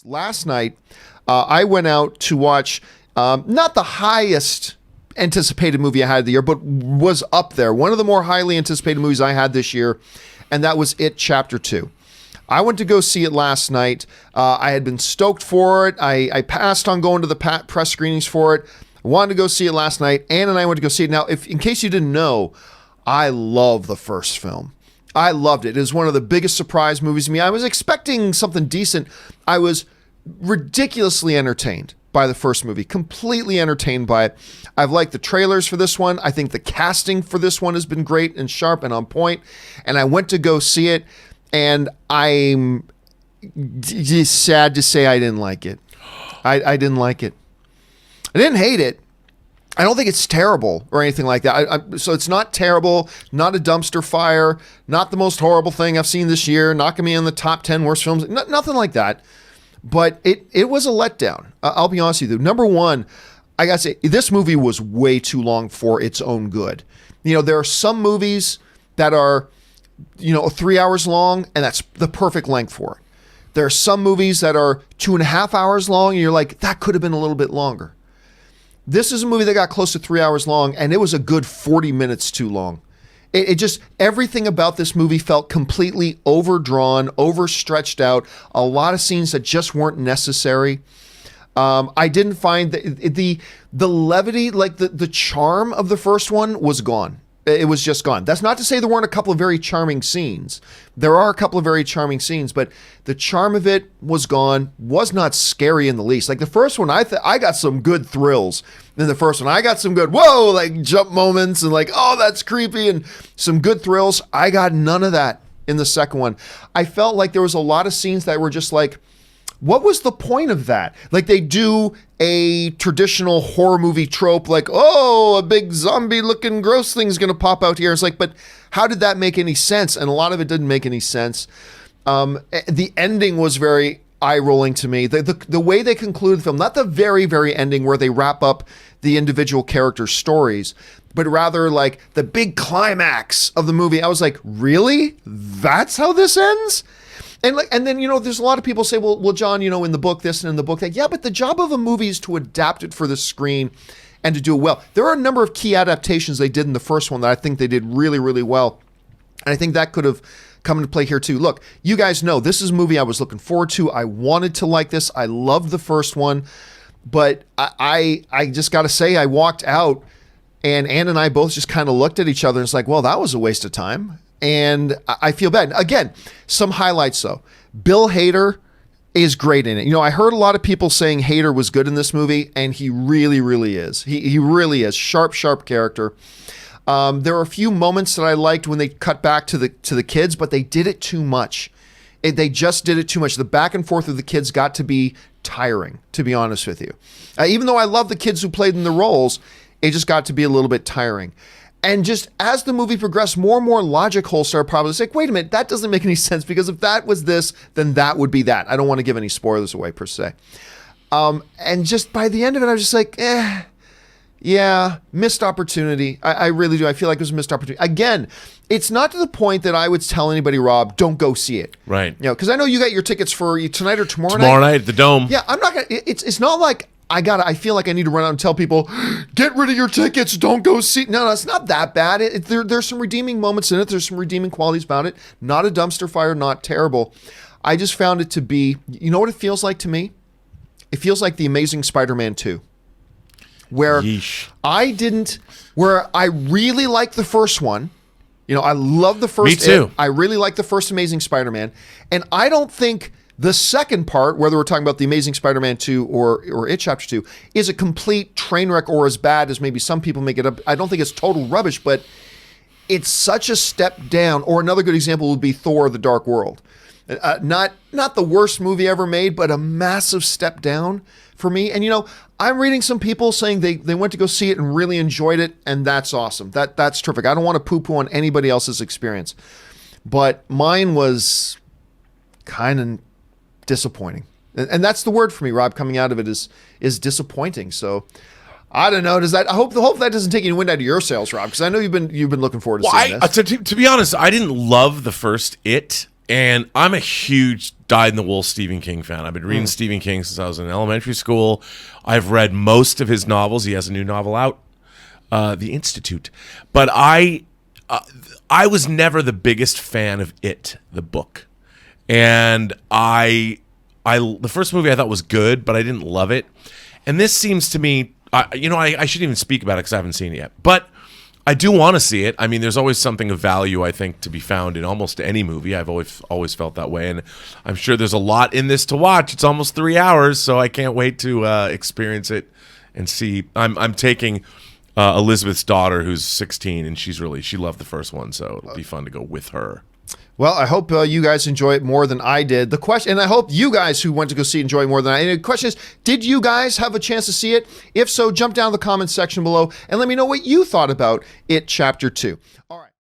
Last night, I went out to watch not the highest anticipated movie I had of the year, but was up there. One of the more highly anticipated movies I had this year, and that was It Chapter 2. I went to go see it last night. I had been stoked for it. I passed on going to the press screenings for it. I wanted to go see it last night. Ann and I went to go see it. Now, in case you didn't know, I love the first film. I loved it. It was one of the biggest surprise movies to me. I was expecting something decent. I was ridiculously entertained by the first movie, completely entertained by it. I've liked the trailers for this one. I think the casting for this one has been great and sharp and on point. And I went to go see it, and I'm just sad to say I didn't like it. I didn't like it. I didn't hate it. I don't think it's terrible or anything like that. So it's not terrible, not a dumpster fire, not the most horrible thing I've seen this year, not going to be in the top 10 worst films, nothing like that. But it was a letdown. I'll be honest with you. Number one, I got to say, this movie was way too long for its own good. You know, there are some movies that are, 3 hours long, and that's the perfect length for it. There are some movies that are 2.5 hours long, and you're like, that could have been a little bit longer. This is a movie that got close to 3 hours long, and it was a good 40 minutes too long. It just, everything about this movie felt completely overdrawn, overstretched out, a lot of scenes that just weren't necessary. I didn't find the levity, like the charm of the first one was gone. It was just gone. That's not to say there weren't a couple of very charming scenes. There are a couple of very charming scenes, but the charm of it was gone, was not scary in the least. Like the first one, I got some good thrills. In the first one, I got some good, whoa, like jump moments and like, oh, that's creepy, and some good thrills. I got none of that in the second one. I felt like there was a lot of scenes that were just like, what was the point of that? Like they do a traditional horror movie trope, like, oh, a big zombie looking gross thing's going to pop out here. It's like, but how did that make any sense? And a lot of it didn't make any sense. The ending was very eye-rolling to me. The way they conclude the film, not the very, very ending where they wrap up the individual characters' stories, but rather like the big climax of the movie. I was like, really? That's how this ends? And then, there's a lot of people say, well, John, in the book this and in the book that. Yeah, but the job of a movie is to adapt it for the screen and to do it well. There are a number of key adaptations they did in the first one that I think they did really, really well. And I think that could have come into play here too. Look, you guys know this is a movie I was looking forward to. I wanted to like this. I loved the first one. But I just got to say, I walked out and Ann and I both just kind of looked at each other and it's like, well, that was a waste of time. And I feel bad. Again, some highlights though. Bill Hader is great in it. I heard a lot of people saying Hader was good in this movie, and he really, really is. He really is. Sharp character. There were a few moments that I liked when they cut back to the kids, but they did it too much. They just did it too much. The back and forth of the kids got to be tiring, to be honest with you. Even though I love the kids who played in the roles, it just got to be a little bit tiring. And just as the movie progressed, more and more logic holes started probably like, wait a minute, that doesn't make any sense, because if that was this, then that would be that. I don't want to give any spoilers away per se. And just by the end of it, I was just like, yeah, missed opportunity. I really do. I feel like it was a missed opportunity. Again, it's not to the point that I would tell anybody, Rob, don't go see it. Right. Because I know you got your tickets for tonight or tomorrow night. Tomorrow night at the Dome. Yeah, I'm not going to, it's not like, I feel like I need to run out and tell people, get rid of your tickets, don't go see. No, it's not that bad. There's some redeeming moments in it. There's some redeeming qualities about it. Not a dumpster fire, not terrible. I just found it to be, you know what it feels like to me? It feels like The Amazing Spider-Man 2. Where Yeesh. I really liked the first one. I love the first. Me too. I really like the first Amazing Spider-Man. And I don't think the second part, whether we're talking about The Amazing Spider-Man 2 or It Chapter 2, is a complete train wreck or as bad as maybe some people make it up. I don't think it's total rubbish, but it's such a step down. Or another good example would be Thor: The Dark World. Not the worst movie ever made, but a massive step down for me. And I'm reading some people saying they went to go see it and really enjoyed it, and that's awesome. That's terrific. I don't want to poo-poo on anybody else's experience, but mine was kind of disappointing. And that's the word for me, Rob, coming out of it is disappointing. So I don't know. I hope that doesn't take any wind out of your sails, Rob, because I know you've been looking forward to seeing this. To be honest, I didn't love the first It. And I'm a huge dyed-in-the-wool Stephen King fan. I've been reading Stephen King since I was in elementary school. I've read most of his novels. He has a new novel out, The Institute. But I was never the biggest fan of It, the book. And the first movie I thought was good, but I didn't love it. And this seems to me, I shouldn't even speak about it because I haven't seen it yet. But I do want to see it. I mean, there's always something of value, I think, to be found in almost any movie. I've always felt that way, and I'm sure there's a lot in this to watch. It's almost 3 hours, so I can't wait to experience it and see. I'm taking Elizabeth's daughter, who's 16, and she loved the first one, so it'll be fun to go with her. Well, I hope you guys enjoy it more than I did. The question, and I hope you guys who went to go see it enjoy it more than I did. The question is, did you guys have a chance to see it? If so, jump down in the comments section below and let me know what you thought about It Chapter 2. All right.